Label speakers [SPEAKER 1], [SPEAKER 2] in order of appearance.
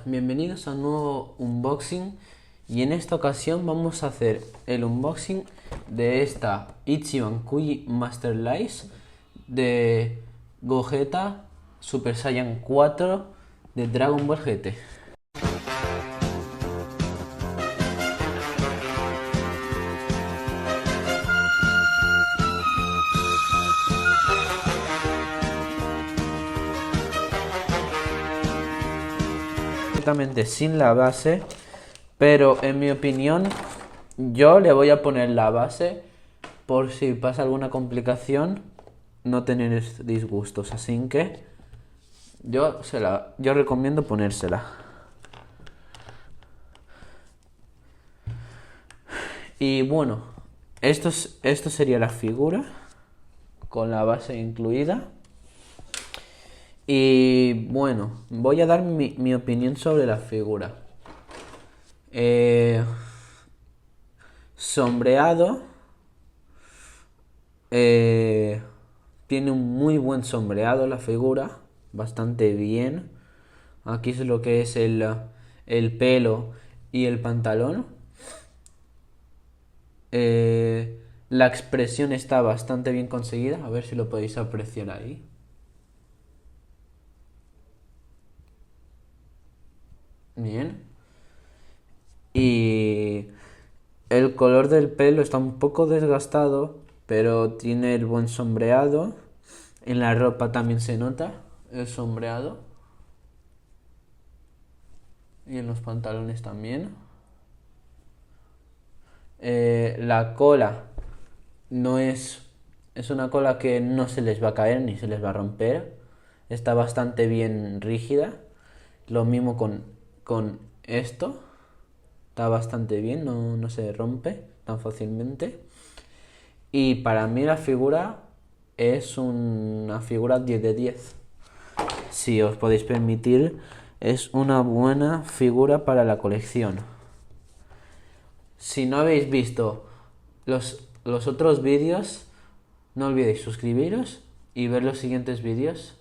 [SPEAKER 1] Hola, bienvenidos a un nuevo unboxing y en esta ocasión vamos a hacer el unboxing de esta Ichiban Kuji Master Lice de Gogeta Super Saiyan 4 de Dragon Ball GT. Completamente sin la base, pero en mi opinión yo le voy a poner la base por si pasa alguna complicación no tener disgustos, así que yo recomiendo ponérsela. Y bueno, esto sería la figura con la base incluida. Y bueno, voy a dar mi opinión sobre la figura. Sombreado. Tiene un muy buen sombreado la figura. Bastante bien. Aquí es lo que es el pelo y el pantalón. La expresión está bastante bien conseguida. A ver si lo podéis apreciar ahí. Bien. Y el color del pelo está un poco desgastado, pero tiene el buen sombreado. En la ropa también se nota el sombreado. Y en los pantalones también. La cola no es... Es una cola que no se les va a caer ni se les va a romper. Está bastante bien rígida. Lo mismo con esto. Está bastante bien, no se rompe tan fácilmente. Y para mí la figura es una figura 10 de 10. Si os podéis permitir, es una buena figura para la colección. Si no habéis visto los otros vídeos, no olvidéis suscribiros y ver los siguientes vídeos.